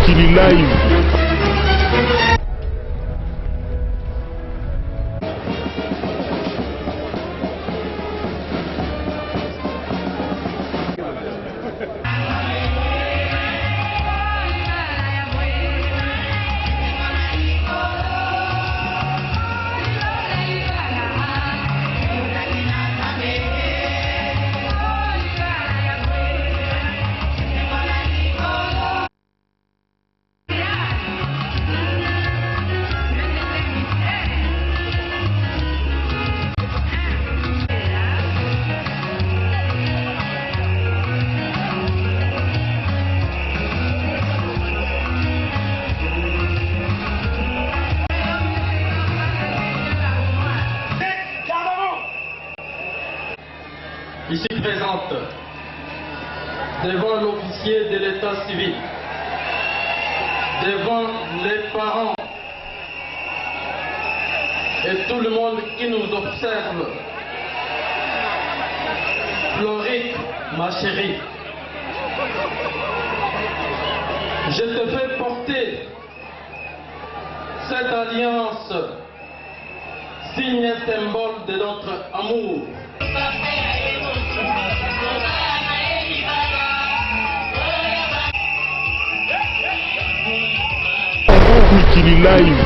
Kili Live. Ici présente, devant l'officier de l'état civil, devant les parents et tout le monde qui nous observe, Floric, ma chérie, je te fais porter cette alliance, signe et symbole de notre amour. Kili Live.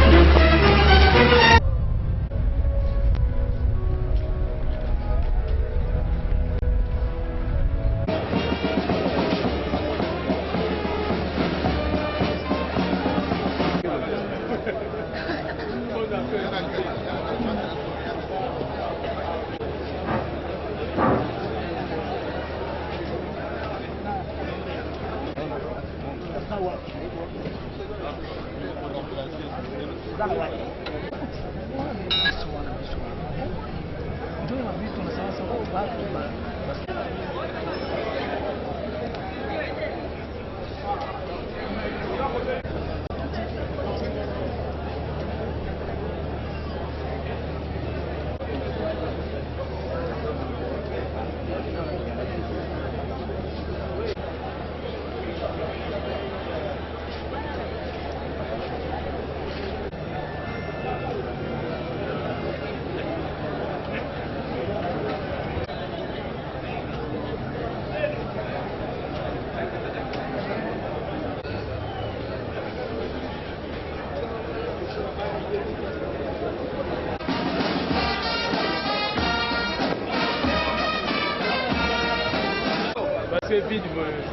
C'est vide, ça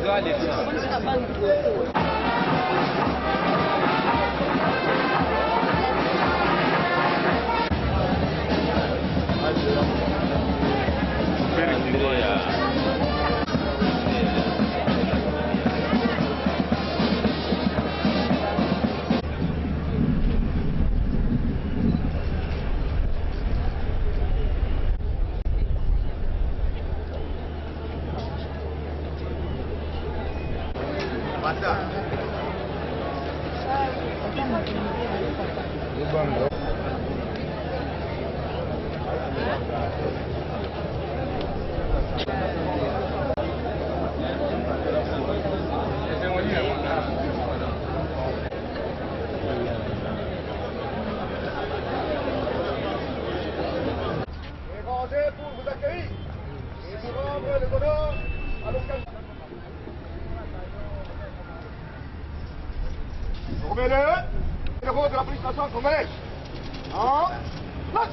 doit aller. Pour vous accueillir et vous rendre le bonheur à l'occasion. Je remets le héros de la police nationale congolaise en place.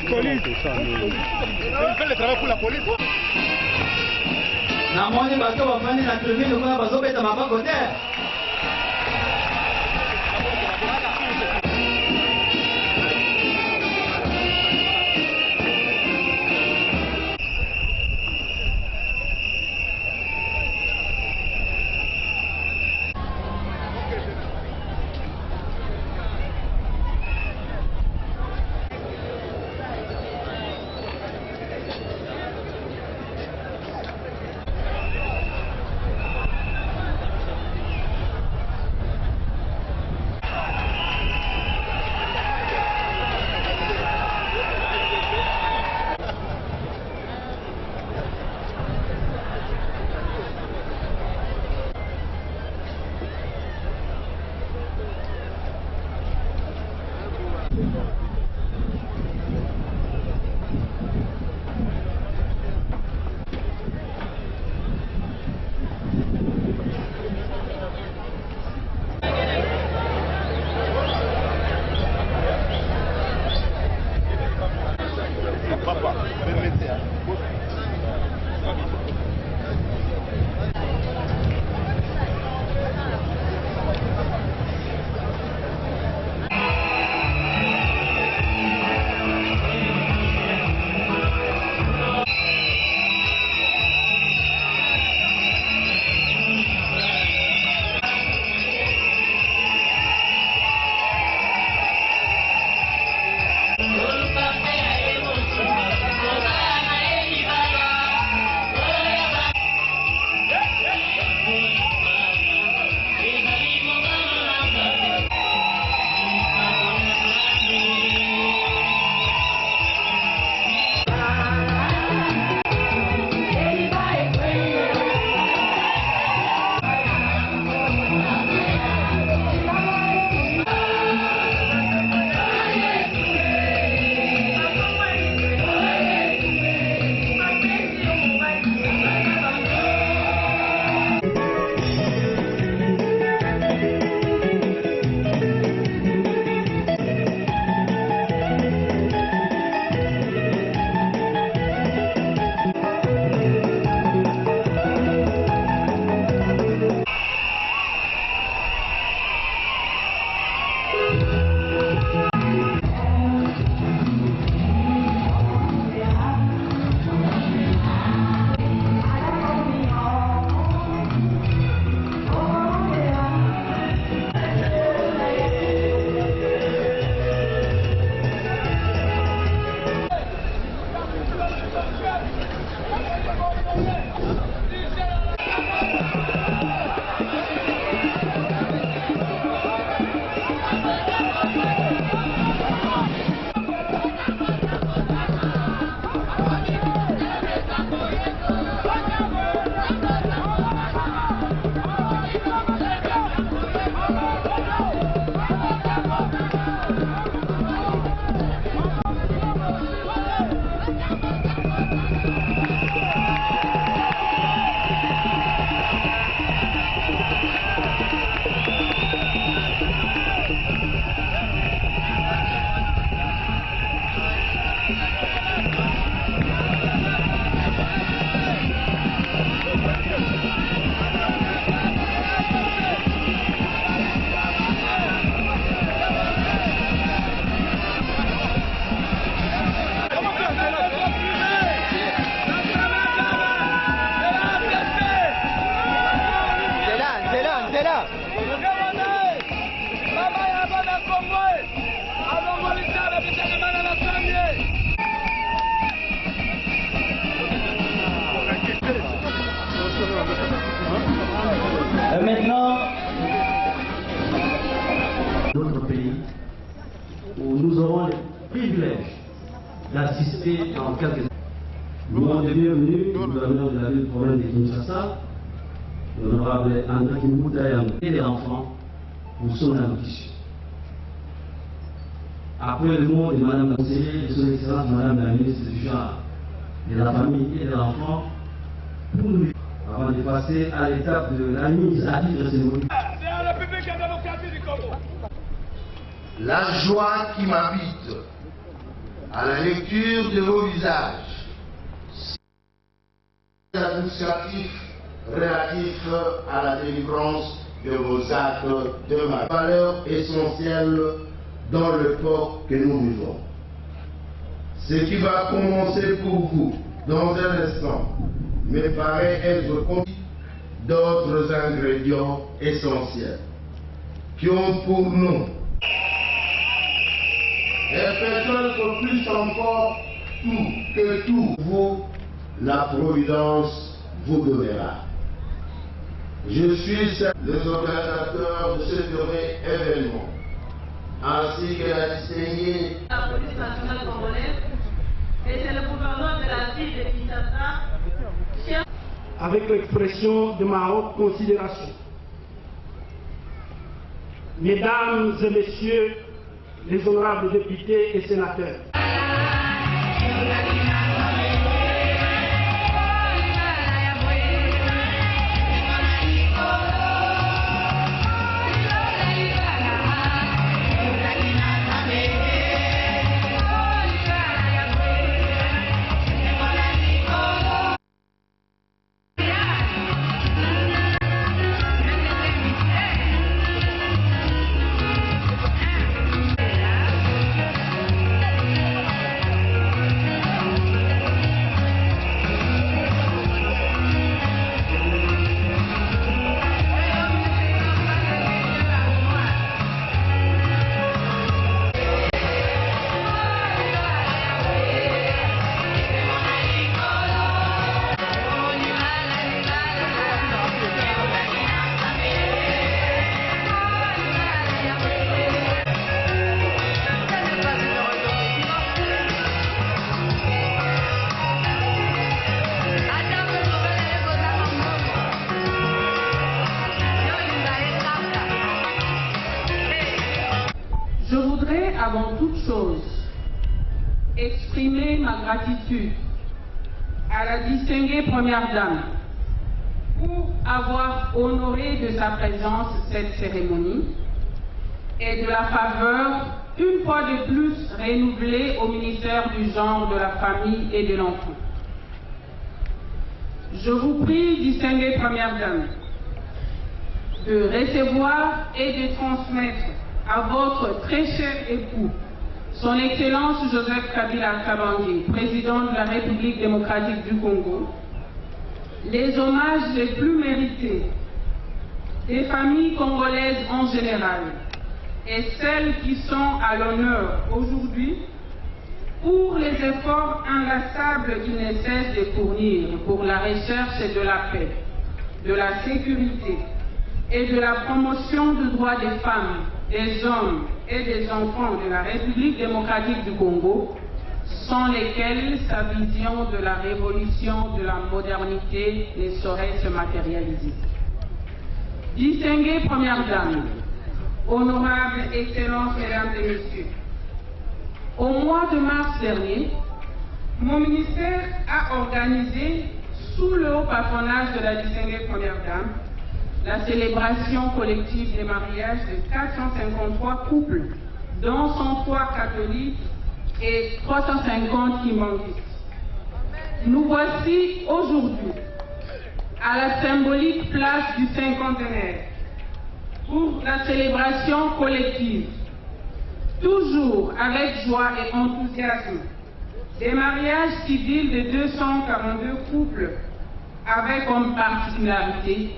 Police. Il fait le travail pour la police. Namoni bato bafandi na tribune kuna bazobeta mabako te. maintenant notre pays où nous aurons le privilège d'assister dans quelques années. Nous avons bienvenue le gouverneur de la ville province de Kinshasa, l'honorable André Kimbuta et les enfants pour son allocution. Après le mot de Madame la conseillère de son excellence Madame la ministre du genre, de la famille et de l'enfant, pour nous, avant de passer à l'étape de la mise à titre cérémonial. La joie qui m'habite à la lecture de vos visages, c'est l'administratif relatif à la délivrance de vos actes de ma valeur essentielle dans le port que nous vivons. Ce qui va commencer pour vous dans un instant me paraît être constitué d'autres ingrédients essentiels qui ont pour nous et peut-être plus encore tout que tout vous, la Providence vous donnera. Je suis les organisateurs de ce heureux événement, ainsi que la distinguée la police nationale congolaise, et c'est le gouverneur de la ville de Kinshasa. Avec l'expression de ma haute considération. Mesdames et messieurs les honorables députés et sénateurs, je voudrais avant toute chose exprimer ma gratitude à la distinguée Première Dame pour avoir honoré de sa présence cette cérémonie et de la faveur une fois de plus renouvelée au ministère du Genre, de la Famille et de l'Enfant. Je vous prie, distinguée Première Dame, de recevoir et de transmettre à votre très cher époux, son Excellence Joseph Kabila Kabange, président de la République démocratique du Congo, les hommages les plus mérités des familles congolaises en général et celles qui sont à l'honneur aujourd'hui pour les efforts inlassables qu'ils ne cessent de fournir pour la recherche de la paix, de la sécurité et de la promotion des droits des femmes, des hommes et des enfants de la République démocratique du Congo, sans lesquels sa vision de la révolution de la modernité ne saurait se matérialiser. Distinguée Première Dame, honorables Excellences, Mesdames et Messieurs, au mois de mars dernier, mon ministère a organisé, sous le haut patronage de la distinguée Première Dame, la célébration collective des mariages de 453 couples, dont 103 catholiques et 350 kimbanguistes. Nous voici aujourd'hui à la symbolique place du cinquantenaire pour la célébration collective, toujours avec joie et enthousiasme, des mariages civils de 242 couples, avec comme particularité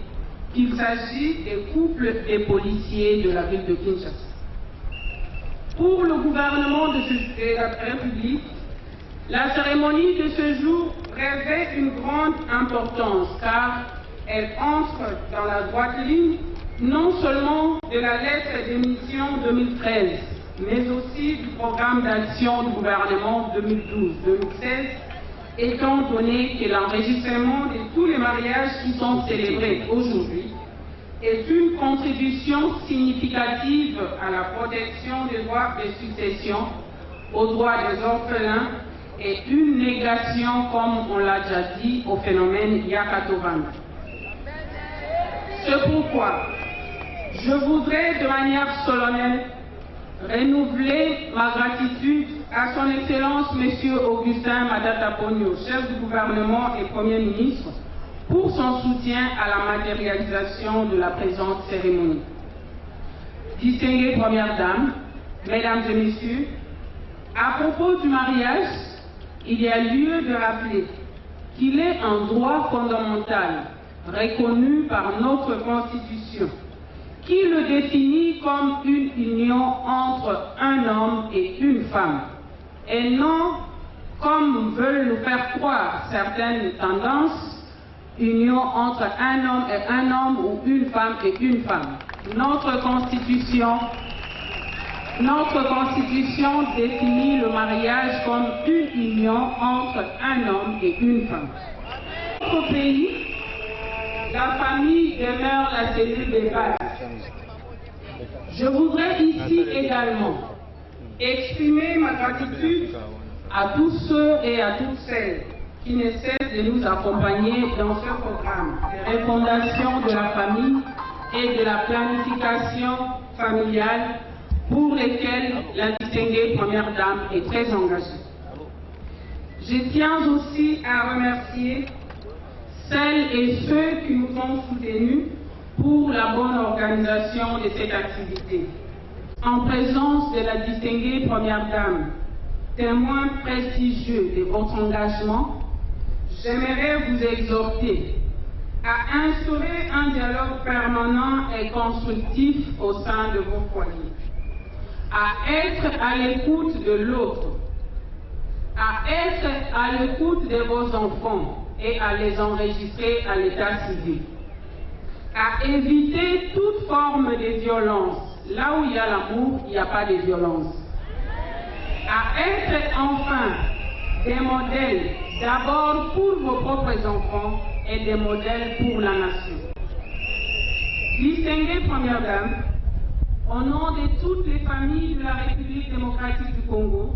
qu'il s'agit des couples des policiers de la ville de Kinshasa. Pour le gouvernement de la République, la cérémonie de ce jour revêt une grande importance car elle entre dans la droite ligne non seulement de la lettre d'émission 2013, mais aussi du programme d'action du gouvernement 2012-2016, étant donné que l'enregistrement de tous les mariages qui sont célébrés aujourd'hui est une contribution significative à la protection des droits de succession, aux droits des orphelins et une négation, comme on l'a déjà dit, au phénomène Yakatovanda. C'est pourquoi je voudrais de manière solennelle renouveler ma gratitude à son Excellence M. Augustin Matata Ponyo, chef du gouvernement et Premier ministre, pour son soutien à la matérialisation de la présente cérémonie. Distinguées Premières Dames, Mesdames et Messieurs, à propos du mariage, il y a lieu de rappeler qu'il est un droit fondamental reconnu par notre Constitution, qui le définit comme une union entre un homme et une femme, et non, comme veulent nous faire croire certaines tendances, union entre un homme ou une femme et une femme. Notre Constitution définit le mariage comme une union entre un homme et une femme. Dans notre pays, la famille demeure la cellule de base. Je voudrais ici également exprimer ma gratitude à tous ceux et à toutes celles qui ne cessent de nous accompagner dans ce programme de refondation de la famille et de la planification familiale pour lesquels la distinguée Première Dame est très engagée. Je tiens aussi à remercier celles et ceux qui nous ont soutenus pour la bonne organisation de cette activité. En présence de la distinguée Première Dame, témoin prestigieux de votre engagement, j'aimerais vous exhorter à instaurer un dialogue permanent et constructif au sein de vos foyers, à être à l'écoute de l'autre, à être à l'écoute de vos enfants et à les enregistrer à l'état civil, à éviter toute forme de violence. Là où il y a l'amour, il n'y a pas de violence. À être enfin des modèles, d'abord pour vos propres enfants et des modèles pour la nation. Distinguée Première Dame, au nom de toutes les familles de la République démocratique du Congo,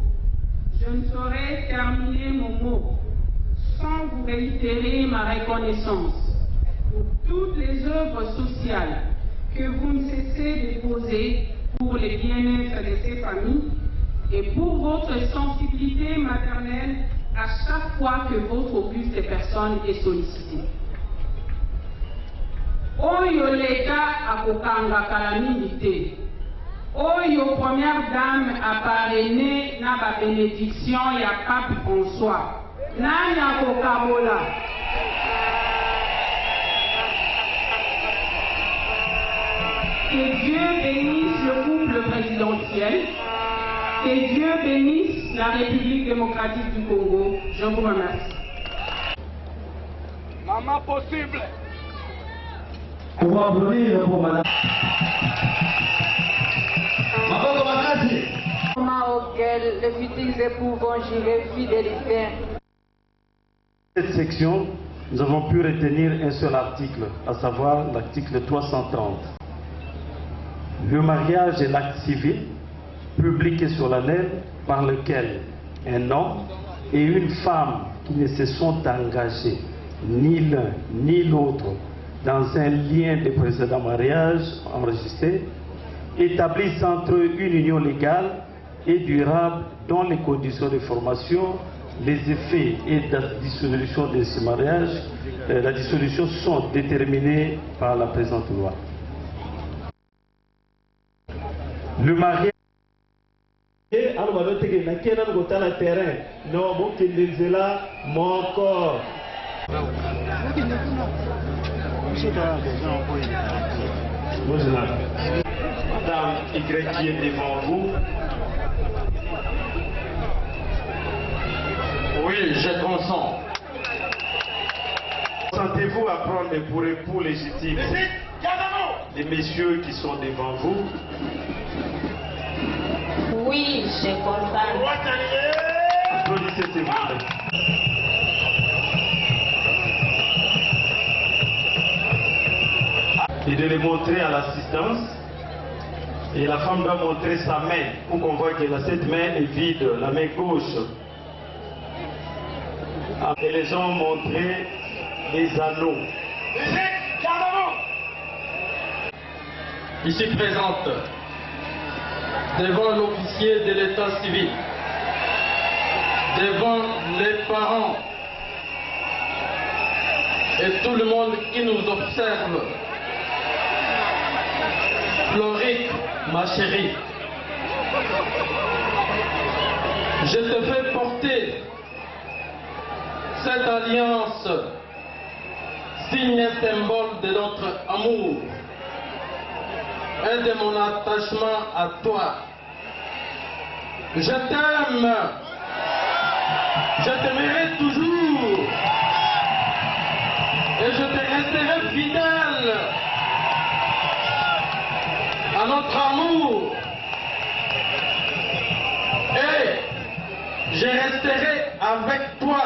je ne saurais terminer mon mot sans vous réitérer ma reconnaissance pour toutes les œuvres sociales que vous ne cessez de poser pour le bien-être de ces familles et pour votre sensibilité maternelle à chaque fois que votre auguste personne est sollicitée. Oyo l'État akokanga kala mingi te. Oyo Première Dame a parrainé na ba bénédiction ya Pape François. Nani akokabola? Que Dieu bénisse le couple présidentiel. Que Dieu bénisse la République démocratique du Congo. Je vous remercie. Maman possible. On va applaudir pour madame. Moment auquel les futurs époux vont jurer fidélité. Cette section, nous avons pu retenir un seul article, à savoir l'article 330. Le mariage est l'acte civil, public et solennel, par lequel un homme et une femme qui ne se sont engagés, ni l'un ni l'autre, dans un lien de précédent mariage enregistré, établissent entre eux une union légale et durable dont les conditions de formation, les effets et la dissolution de ce mariage, la dissolution sont déterminés par la présente loi. Le mariage Madame Y qui est devant vous. Oui, je consens. Sentez-vous à prendre pour époux légitimes les messieurs qui sont devant vous? Oui, je comprends. Applaudissez s'il vous plaît. Et de les montrer à l'assistance. Et la femme doit montrer sa main pour qu'on voit que cette main est vide, la main gauche. Et les gens ont montré les anneaux. Ici présente, devant l'officier de l'état civil, devant les parents et tout le monde qui nous observe, Floric, ma chérie, je te fais porter cette alliance, signe et symbole de notre amour et de mon attachement à toi. Je t'aime, je t'aimerai toujours et je te resterai fidèle à notre amour et je resterai avec toi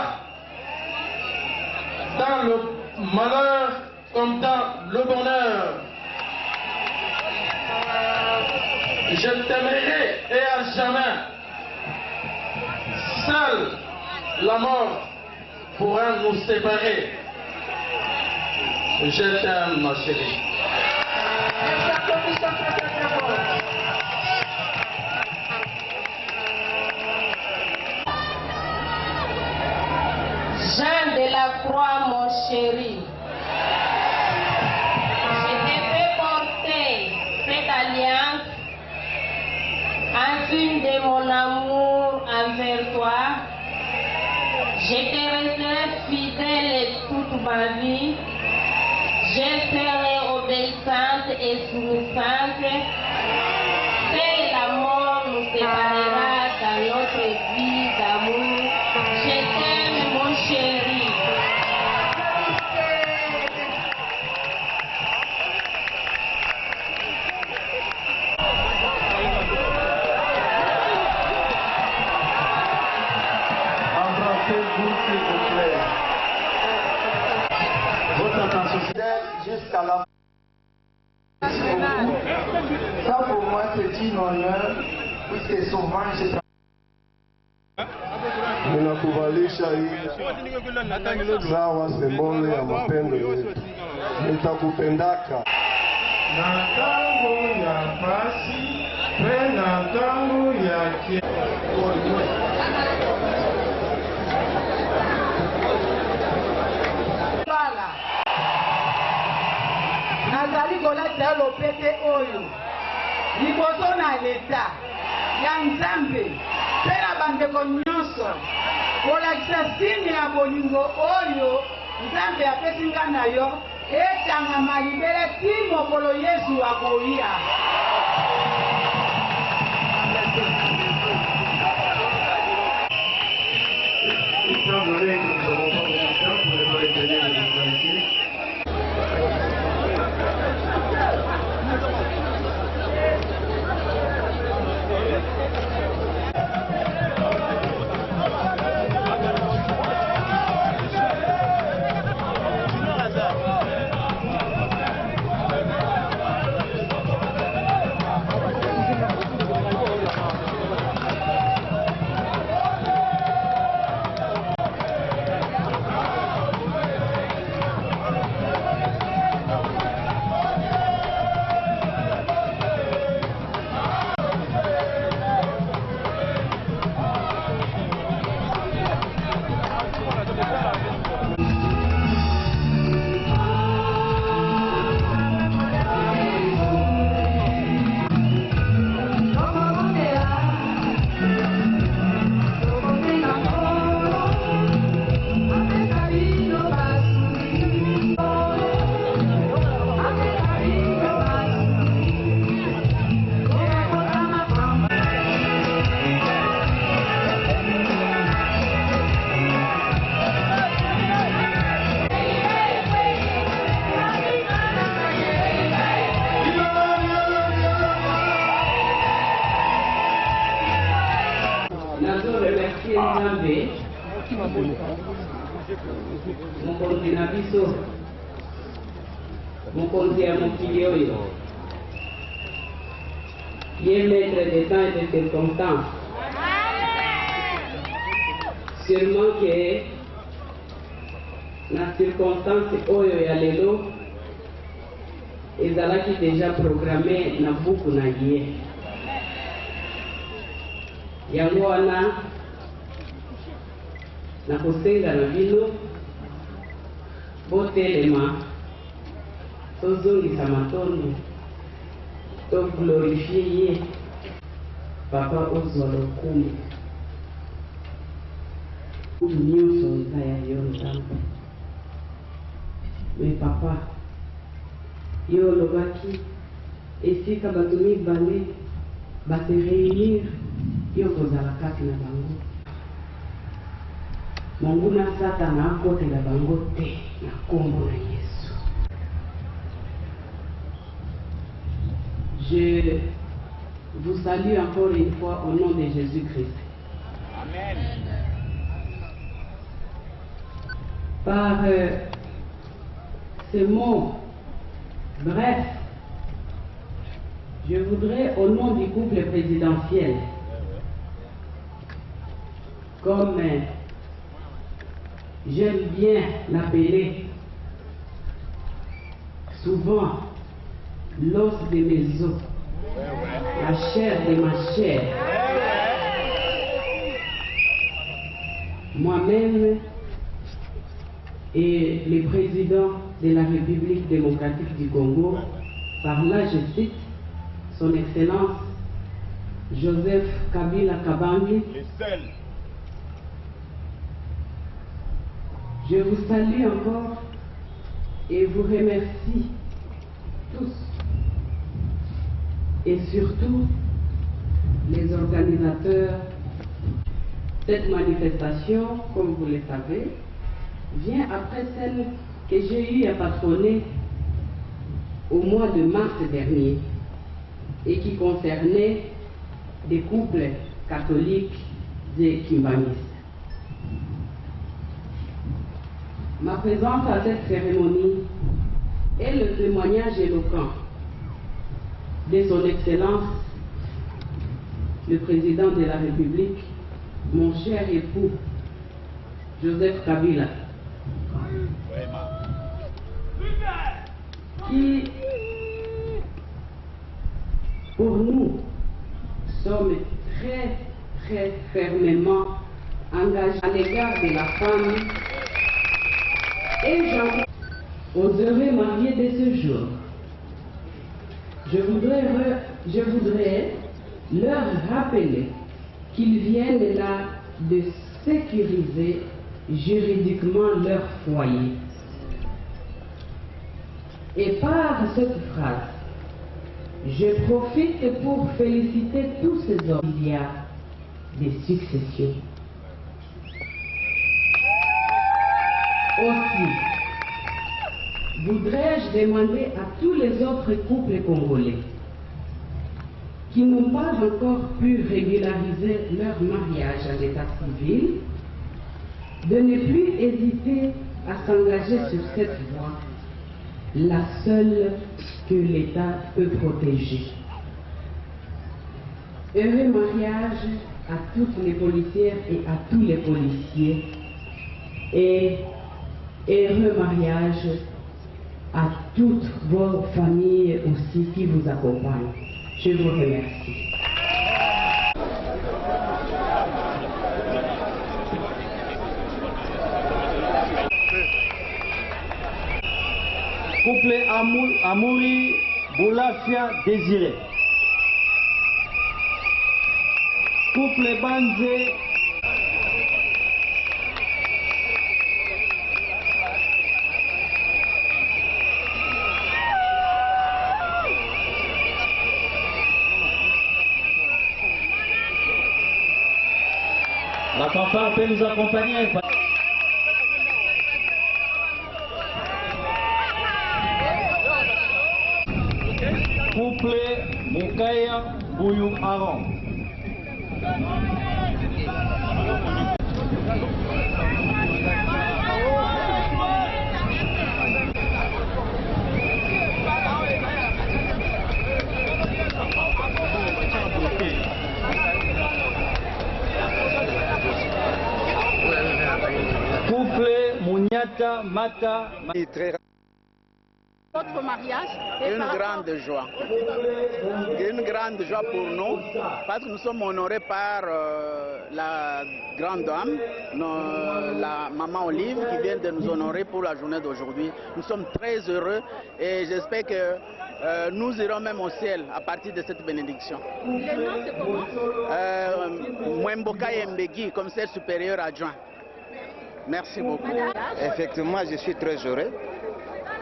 dans le malheur comme dans le bonheur. Je t'aimerai et à jamais. Seule la mort pourra nous séparer. Je t'aime, ma chérie. Jean de la Croix, mon chéri, je te fais porter cette alliance en signe de mon amour envers toi. Je te resterai fidèle toute ma vie. Je serai obéissante et soumisante. Seule la mort nous séparera dans notre vie d'amour. Je t'aime, mon chéri. Embrassez-vous s'il vous plaît. Votre attention jusqu'à la fin. Merci beaucoup. Ça pour moi c'est une honneur puisque souvent je ninakuvalisha hii sawa sembole ya mapendo yetu, nitakupendaka na tangu ya pasi na tangu ya nazali kolatela lopete oyo liboso na leta ya nzambe mpe na bandeko nyonso kolakisa sini ya bolingo oyo nzambe apesi nga na yo etangama libele ti mokolo yesu akoya. Étant donné que nous n'avons pas beaucoup de temps pour les retenir les informations, mokonzi na biso, mokonzi ya mokili oyo, ye maître des temps et des circonstances. Sûrement que la circonstance oyo ya lelo ezalaki déjà programmé na buku na ye. Yango wana na kosenga na bino botelema tozongisa matondo toglorifie ye papa ozwa lokumu nyonso eza ya yo nzambe. Me papa yo olobaki esika bato mibale base réunir yo kozala kati na bango. Monguna Satana akotela bango te na kombo na Yesu. Je vous salue encore une fois au nom de Jésus-Christ. Amen. Par ces mots brefs, je voudrais, au nom du couple présidentiel, comme j'aime bien l'appeler souvent l'os de mes os, la chair de ma chair, moi-même et le président de la République démocratique du Congo, par là je cite son Excellence Joseph Kabila Kabange. Je vous salue encore et vous remercie tous et surtout les organisateurs. Cette manifestation, comme vous le savez, vient après celle que j'ai eu à patronner au mois de mars dernier et qui concernait des couples catholiques et kimbanistes. Ma présence à cette cérémonie est le témoignage éloquent de son Excellence, le Président de la République, mon cher époux, Joseph Kabila, qui, pour nous, sommes très, très fermement engagés à l'égard de la femme et aux heureux mariés de ce jour. Je voudrais leur rappeler qu'ils viennent là de sécuriser juridiquement leur foyer. Et par cette phrase, je profite pour féliciter tous ces hommes. Il y a des successions. Aussi, voudrais-je demander à tous les autres couples congolais qui n'ont pas encore pu régulariser leur mariage à l'état civil de ne plus hésiter à s'engager sur cette voie, la seule que l'État peut protéger. Heureux mariage à toutes les policières et à tous les policiers et heureux mariage à toutes vos familles aussi qui vous accompagnent. Je vous remercie. Couple Amouri Boulafia Désiré. Couple Banze la fanfare peut nous accompagner. Couple Moukaya Bouyou Aron. Couple Mouniata Mata. Votre mariage est une grande joie. Une grande joie pour nous, parce que nous sommes honorés par la grande dame, la maman Olive, qui vient de nous honorer pour la journée d'aujourd'hui. Nous sommes très heureux et j'espère que nous irons même au ciel à partir de cette bénédiction. Le nom, c'est comment? Mwemboka Yembegi, commissaire supérieur adjoint. Merci beaucoup. Effectivement, je suis très heureux.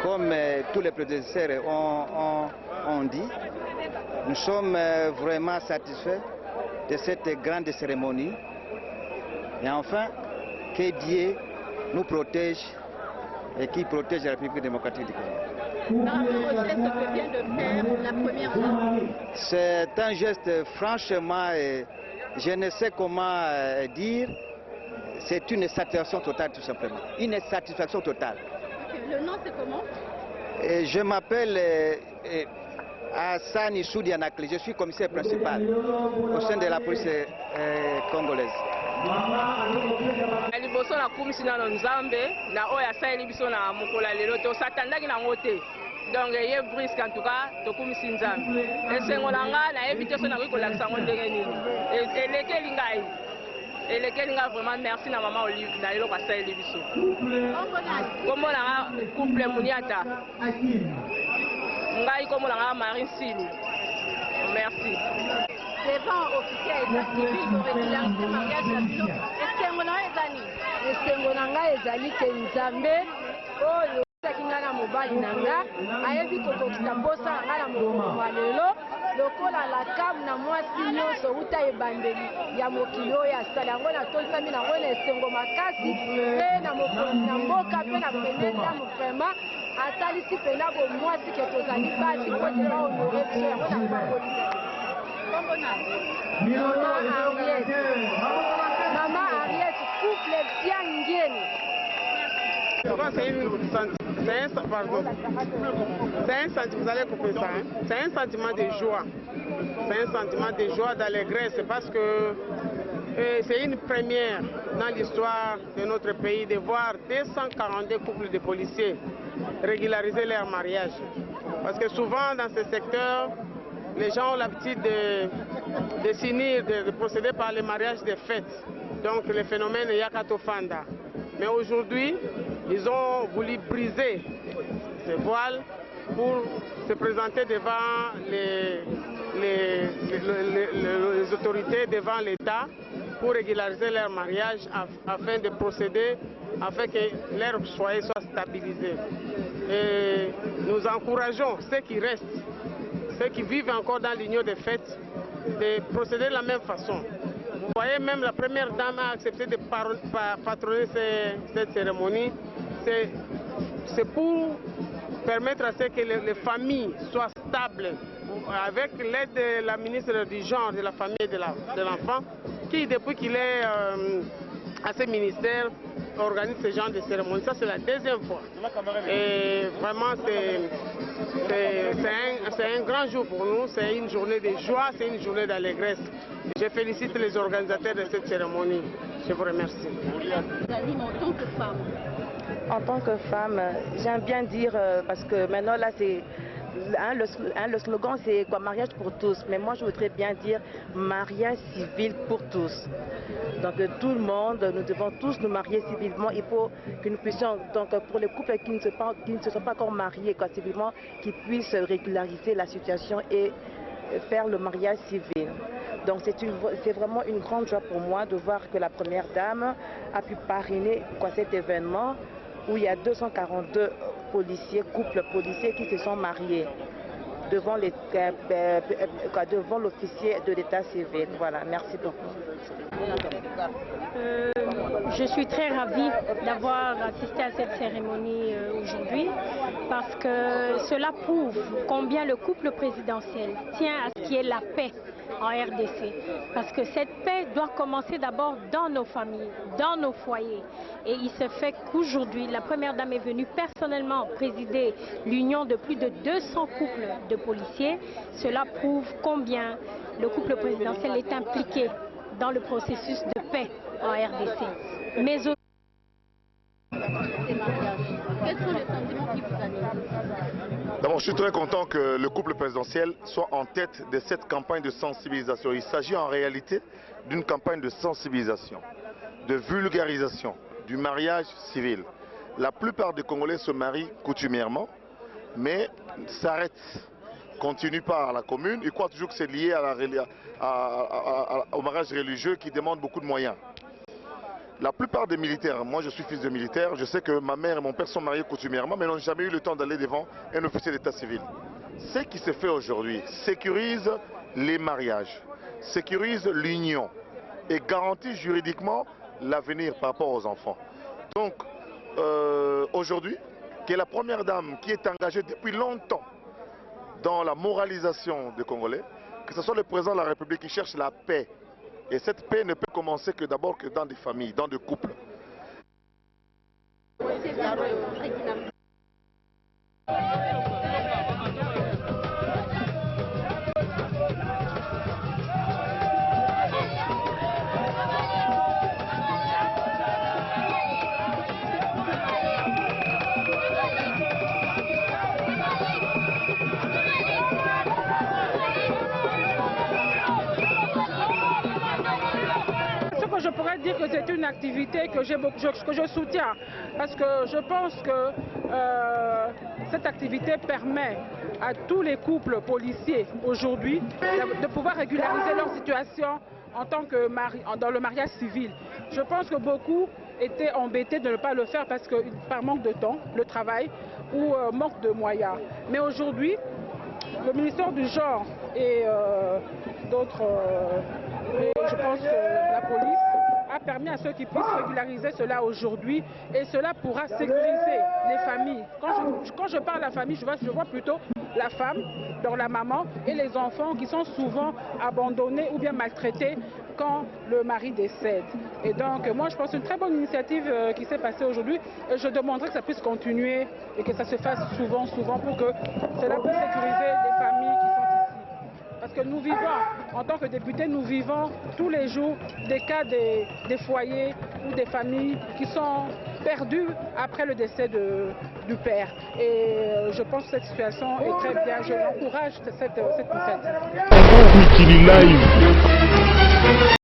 Comme tous les prédécesseurs ont dit, nous sommes vraiment satisfaits de cette grande cérémonie. Et enfin, que Dieu nous protège et qui protège la République démocratique du Congo. Par rapport au geste que vient de faire la première dame. C'est un geste franchement, je ne sais comment dire, c'est une satisfaction totale tout simplement. Une satisfaction totale. Le nom, c'est comment? Je m'appelle Hassan Soudianakli, je suis commissaire principal au sein de la police congolaise. liboso na kumisi na nzambe na oyo asaeli biso na mokola lelo tosatandaki nango te donc ye brisque en tout cas tokumisi nzambe esengo na nga nayebi te so nakoki kolakisa yango ndenge nini elekeli ngai vraiment merci na mama Olive na eloko asaeli biso kombo na nga couple Muniata ngai kombo na nga Marie Silu merci. Devant officiel état civil pour régulariser mariage na bino esengo na ezali esengo na ngai ezali ke nzambe oyo taki ngai na mobali na nga ayebi kokokisa mposa na ngai na mokolo wa lelo lokola lakamu na mwasi nyonso uta ebandeli ya mokili oyo asali yango natosami nango na esengo makasi mpe na mokonzi na mboka mpe na premier dame vraiment asalisi mpena bomwasi ke tozali basi po teba honore biso yango na maboli Maman Ariette, couple bien ngeni. Vous allez couper ça. C'est un sentiment de joie. C'est un sentiment de joie, d'allégresse, parce que c'est une première dans l'histoire de notre pays de voir 242 couples de policiers régulariser leur mariage. Parce que souvent dans ce secteur, les gens ont l'habitude de s'unir, de procéder par le mariage des fêtes. Donc le phénomène Yakato Fanda. Mais aujourd'hui, ils ont voulu briser ces voiles pour se présenter devant les autorités, devant l'État, pour régulariser leur mariage afin de procéder, afin que leur foyer soit stabilisé. Et nous encourageons ceux qui restent, ceux qui vivent encore dans l'union des fêtes, de procéder de la même façon. Vous voyez, même la première dame a accepté de patronner cette cérémonie. C'est pour permettre à ce que les familles soient stables, avec l'aide de la ministre du Genre, de la Famille et de l'Enfant, qui, depuis qu'il est à ce ministère, organise ce genre de cérémonie. Ça, c'est la deuxième fois. Et vraiment, c'est un grand jour pour nous. C'est une journée de joie, c'est une journée d'allégresse. Je félicite les organisateurs de cette cérémonie. Je vous remercie. En tant que femme. En tant que femme, j'aime bien dire, parce que maintenant, là, c'est... le slogan c'est quoi, mariage pour tous, mais moi je voudrais bien dire mariage civil pour tous. Donc tout le monde, nous devons tous nous marier civilement. Il faut que nous puissions, donc pour les couples qui ne se sont pas encore mariés civilement, qu'ils puissent régulariser la situation et faire le mariage civil. Donc c'est vraiment une grande joie pour moi de voir que la première dame a pu parrainer cet événement où il y a 242 policiers, couples policiers qui se sont mariés. devant l'officier de l'état civil. Voilà, merci beaucoup. Je suis très ravie d'avoir assisté à cette cérémonie aujourd'hui parce que cela prouve combien le couple présidentiel tient à ce qu'il y ait la paix en RDC. Parce que cette paix doit commencer d'abord dans nos familles, dans nos foyers. Et il se fait qu'aujourd'hui, la Première Dame est venue personnellement présider l'union de plus de 200 couples de policiers. Cela prouve combien le couple présidentiel est impliqué dans le processus de paix en RDC. Mais aussi... Quels sont les sentiments qui vous animent? D'abord, je suis très content que le couple présidentiel soit en tête de cette campagne de sensibilisation. Il s'agit en réalité d'une campagne de sensibilisation, de vulgarisation du mariage civil. La plupart des Congolais se marient coutumièrement, mais s'arrêtent, continuent pas à la commune. Ils croient toujours que c'est lié au mariage religieux qui demande beaucoup de moyens. La plupart des militaires, moi je suis fils de militaire, je sais que ma mère et mon père sont mariés coutumièrement, mais n'ont jamais eu le temps d'aller devant un officier d'état civil. Ce qui se fait aujourd'hui sécurise les mariages, sécurise l'union et garantit juridiquement l'avenir par rapport aux enfants. Donc aujourd'hui, qui est la Première Dame qui est engagée depuis longtemps dans la moralisation des Congolais, que ce soit le président de la République qui cherche la paix. Et cette paix ne peut commencer que d'abord que dans des familles, dans des couples. Je pourrais dire que c'est une activité que je soutiens parce que je pense que cette activité permet à tous les couples policiers aujourd'hui de pouvoir régulariser leur situation en tant que dans le mariage civil. Je pense que beaucoup étaient embêtés de ne pas le faire parce que par manque de temps, le travail ou manque de moyens. Mais aujourd'hui, le ministère du Genre et d'autres, je pense que la police a permis à ceux qui puissent régulariser cela aujourd'hui et cela pourra sécuriser les familles. Quand je parle de la famille, je vois plutôt la femme, donc la maman et les enfants qui sont souvent abandonnés ou bien maltraités quand le mari décède. Et donc moi je pense que c'est une très bonne initiative qui s'est passée aujourd'hui et je demanderai que ça puisse continuer et que ça se fasse souvent pour que cela puisse sécuriser les familles qui sont ici. Parce que nous vivons, en tant que députés, nous vivons tous les jours des cas des foyers ou des familles qui sont perdues après le décès du père. Et je pense que cette situation est très bien. Je l'encourage, cette initiative.